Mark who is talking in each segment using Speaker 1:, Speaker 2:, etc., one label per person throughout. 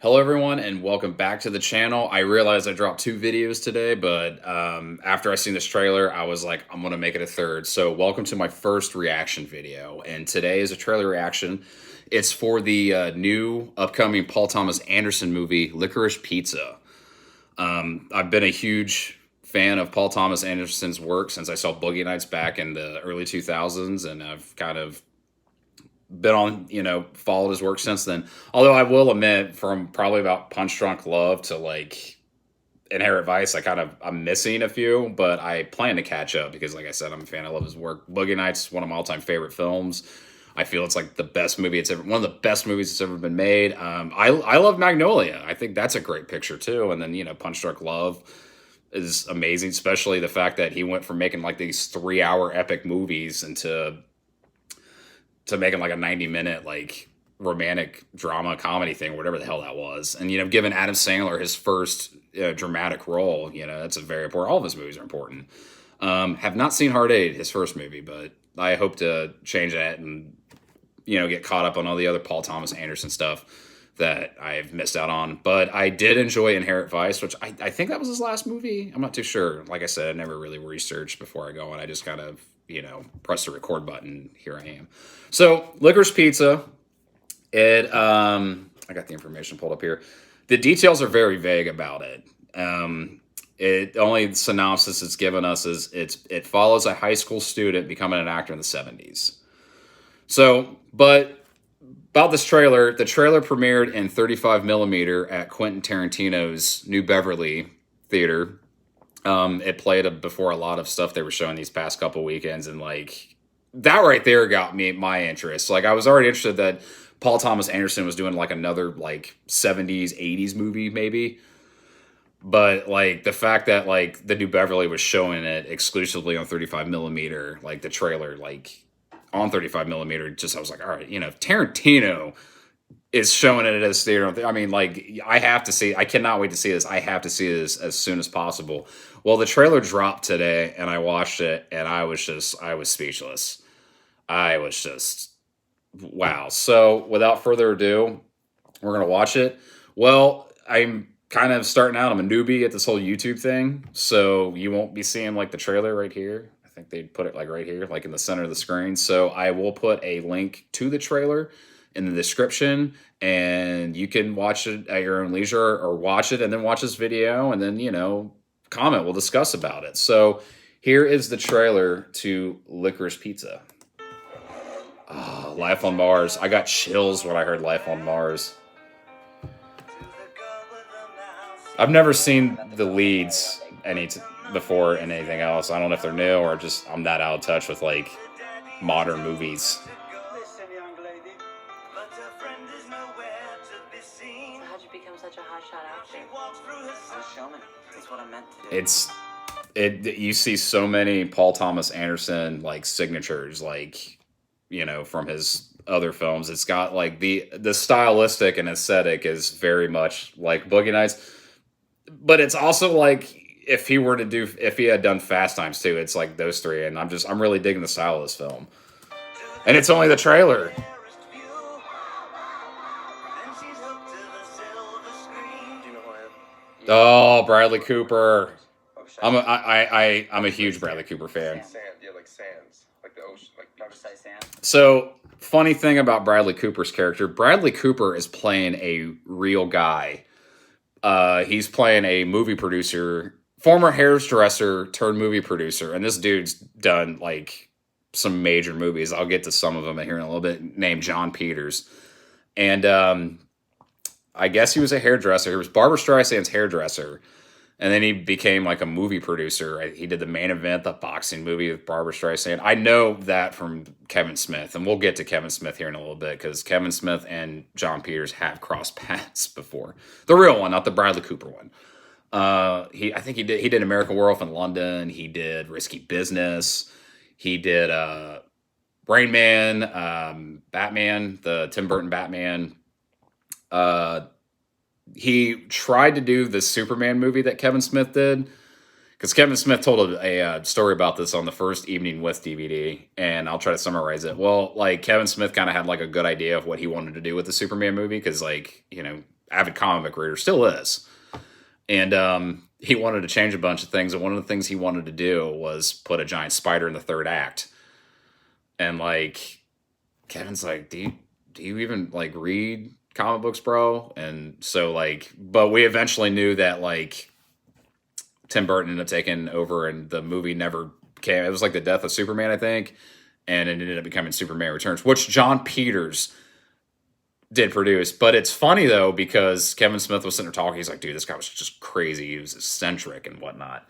Speaker 1: Hello everyone and welcome back to the channel. I realized I dropped two videos today, but after I seen this trailer, I was like, I'm gonna make it a third. So welcome to my first reaction video. And today is a trailer reaction. It's for the new upcoming Paul Thomas Anderson movie, Licorice Pizza. I've been a huge fan of Paul Thomas Anderson's work since I saw Boogie Nights back in the early 2000s, and I've kind of been on, followed his work since then. Although I will admit, from probably about Punch Drunk Love to like Inherent Vice, I'm missing a few, but I plan to catch up because, like I said, I'm a fan. I love his work. Boogie Nights, one of my all-time favorite films. I feel it's like the best movie one of the best movies that's ever been made. I love Magnolia. I think that's a great picture too. And then Punch Drunk Love is amazing, especially the fact that he went from making like these 3-hour epic movies to making like a 90-minute like romantic drama comedy thing, whatever the hell that was. And giving Adam Sandler his first dramatic role, that's a very important. All of his movies are important. Have not seen Hard Eight, his first movie, but I hope to change that and get caught up on all the other Paul Thomas Anderson stuff that I've missed out on. But I did enjoy Inherent Vice, which I think that was his last movie. I'm not too sure. Like I said, I never really researched before I go on. I just kind of press the record button. Here I am. So Licorice Pizza. I got the information pulled up here. The details are very vague about it. It only the synopsis it's given us is it follows a high school student becoming an actor in the 70s. So, but about this trailer, the trailer premiered in 35 millimeter at Quentin Tarantino's New Beverly Theater. It played before a lot of stuff they were showing these past couple weekends, and like that right there got my interest. Like I was already interested that Paul Thomas Anderson was doing like another like 70s, 80s movie maybe. But like the fact that like the New Beverly was showing it exclusively on 35 millimeter, like the trailer, like on 35 millimeter, I was like, all right, Tarantino is showing it at his theater. I mean, like, I have to see. I cannot wait to see this. I have to see this as soon as possible. Well, the trailer dropped today, and I watched it, and I was speechless. I was just, wow. So, without further ado, we're gonna watch it. Well, I'm kind of starting out. I'm a newbie at this whole YouTube thing, so you won't be seeing like the trailer right here. I think they'd put it like right here, like in the center of the screen. So I will put a link to the trailer in the description, and you can watch it at your own leisure, or watch it and then watch this video and then comment. We'll discuss about it. So here is the trailer to Licorice Pizza. Life on Mars. I got chills when I heard Life on Mars. I've never seen the leads before in anything else. I don't know if they're new or just I'm that out of touch with like modern movies.
Speaker 2: How'd you become such a hotshot actor?
Speaker 3: I'm a showman. That's what I meant to do.
Speaker 1: You see so many Paul Thomas Anderson like signatures, like from his other films. It's got like the stylistic and aesthetic is very much like Boogie Nights, but it's also like if he had done Fast Times 2, it's like those three, and I'm really digging the style of this film, and it's only the trailer. Oh, Bradley Cooper. I'm a huge Bradley Cooper fan.
Speaker 4: Sand, yeah, like sands, like the ocean, like
Speaker 3: Riverside sand.
Speaker 1: So, funny thing about Bradley Cooper's character, Bradley Cooper is playing a real guy. He's playing a movie producer, former hairdresser turned movie producer, and this dude's done like some major movies. I'll get to some of them here in a little bit. Named John Peters, and I guess he was a hairdresser. He was Barbra Streisand's hairdresser. And then he became like a movie producer. He did The Main Event, the boxing movie with Barbra Streisand. I know that from Kevin Smith. And we'll get to Kevin Smith here in a little bit because Kevin Smith and John Peters have crossed paths before. The real one, not the Bradley Cooper one. I think he did American Werewolf in London. He did Risky Business. He did Rain Man, Batman, the Tim Burton Batman. He tried to do the Superman movie that Kevin Smith did, because Kevin Smith told a story about this on the First Evening With DVD, and I'll try to summarize it. Well, like Kevin Smith kind of had like a good idea of what he wanted to do with the Superman movie, because like avid comic book reader, still is. And he wanted to change a bunch of things. And one of the things he wanted to do was put a giant spider in the third act. And like, Kevin's like, do you even like read comic books, bro? And so like, but we eventually knew that like Tim Burton ended up taking over and the movie never came. It was like the death of Superman, I think. And it ended up becoming Superman Returns, which John Peters did produce. But it's funny though, because Kevin Smith was sitting there talking. He's like, dude, this guy was just crazy. He was eccentric and whatnot.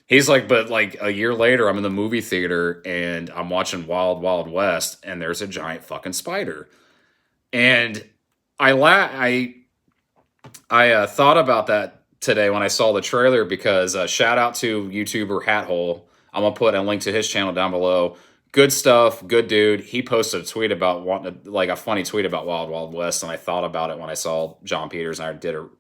Speaker 1: He's like, but like a year later, I'm in the movie theater and I'm watching Wild Wild West, and there's a giant fucking spider. And I thought about that today when I saw the trailer, because shout out to YouTuber Hathole. I'm gonna put a link to his channel down below. Good stuff, good dude. He posted a tweet about wanting to, like a funny tweet about Wild Wild West, and I thought about it when I saw John Peters, and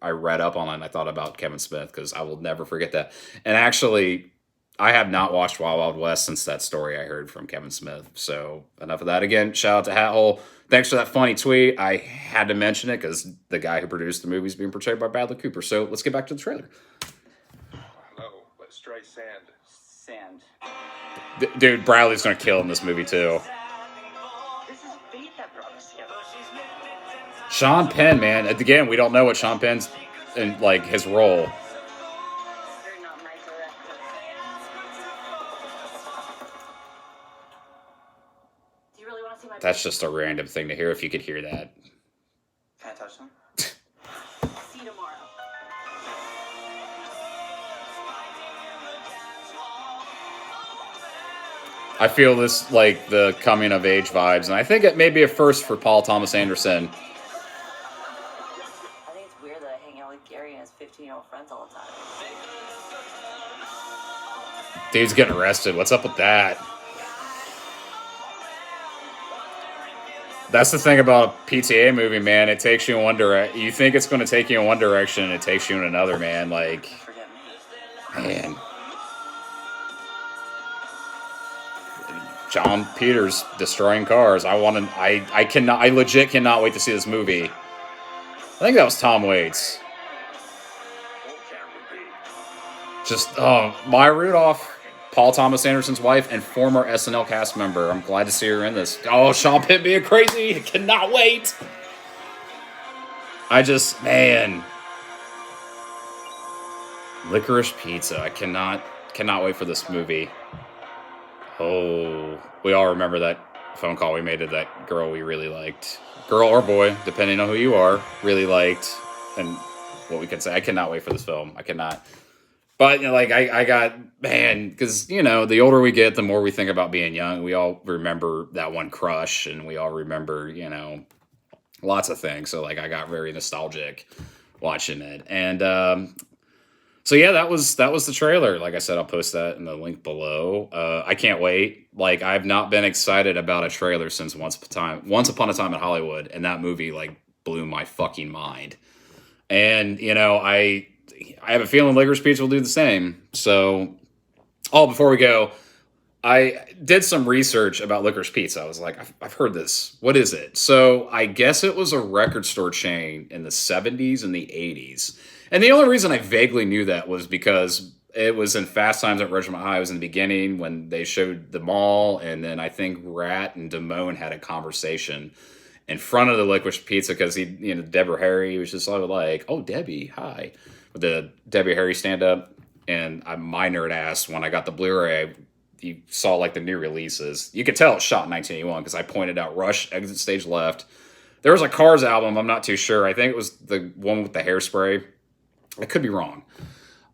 Speaker 1: I read up on it, and I thought about Kevin Smith, because I will never forget that. And actually, I have not watched Wild Wild West since that story I heard from Kevin Smith. So enough of that. Again, shout out to Hathole. Thanks for that funny tweet. I had to mention it because the guy who produced the movie is being portrayed by Bradley Cooper. So let's get back to the trailer.
Speaker 4: Hello, let's try sand.
Speaker 3: Sand.
Speaker 1: Dude, Bradley's going to kill in this movie too.
Speaker 3: This is fate that brought us together.
Speaker 1: Sean Penn, man. Again, we don't know what Sean Penn's in, like, his role.
Speaker 2: You're not my director. Do you really want to see my
Speaker 1: That's just a random thing to hear, if you could hear that.
Speaker 3: Can I touch them?
Speaker 2: See you tomorrow.
Speaker 1: I feel this like the coming of age vibes, and I think it may be a first for Paul Thomas Anderson.
Speaker 2: I think it's weird that I hang out with Gary and his 15-year-old friends all the time.
Speaker 1: Dude's getting arrested. What's up with that? That's the thing about a PTA movie, man. It takes you in one direction. You think it's going to take you in one direction, and it takes you in another, man. Like,
Speaker 3: Forget me.
Speaker 1: man. John Peters destroying cars. I legit cannot wait to see this movie. I think that was Tom Waits. Just, Maya Rudolph, Paul Thomas Anderson's wife and former SNL cast member. I'm glad to see her in this. Oh, Sean Penn being crazy. I cannot wait. Man. Licorice Pizza. I cannot wait for this movie. Oh, we all remember that phone call we made to that girl we really liked. Girl or boy, depending on who you are, really liked. And what we could say. I cannot wait for this film. I cannot. But, you know, like, I got, man, because, you know, the older we get, the more we think about being young. We all remember that one crush, and we all remember, you know, lots of things. So, like, I got very nostalgic watching it. And, so yeah, that was the trailer. Like I said, I'll post that in the link below. I can't wait. Like, I've not been excited about a trailer since Once Upon a Time in Hollywood, and that movie like blew my fucking mind. And you know, I have a feeling Licorice Pizza will do the same. So, before we go, I did some research about Licorice Pizza. I was like, I've heard this. What is it? So I guess it was a record store chain in the 70s and the 80s. And the only reason I vaguely knew that was because it was in Fast Times at Ridgemont High. It was in the beginning when they showed the mall, and then I think Rat and Damone had a conversation in front of the Licorice Pizza because Deborah Harry was just sort of like, oh, Debbie, hi. With the Debbie Harry stand-up. And my nerd ass, when I got the Blu-ray, you saw like the new releases. You could tell it's shot in 1981 because I pointed out Rush, Exit Stage Left. There was a Cars album, I'm not too sure. I think it was the one with the hairspray. I could be wrong.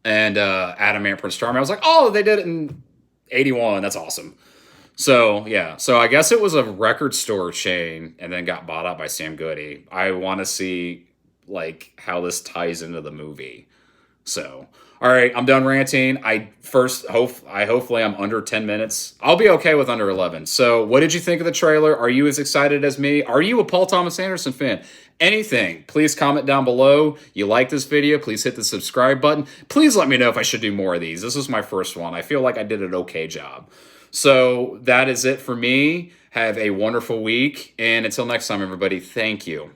Speaker 1: And Adam Ant Prince Charming. I was like, oh, they did it in 81. That's awesome. So, yeah. So, I guess it was a record store chain and then got bought out by Sam Goody. I want to see, like, how this ties into the movie. So, all right, I'm done ranting. Hopefully I'm under 10 minutes. I'll be okay with under 11. So, what did you think of the trailer? Are you as excited as me? Are you a Paul Thomas Anderson fan? Anything, please comment down below. You like this video, please hit the subscribe button. Please let me know if I should do more of these. This was my first one. I feel like I did an okay job. So that is it for me. Have a wonderful week. And until next time, everybody, thank you.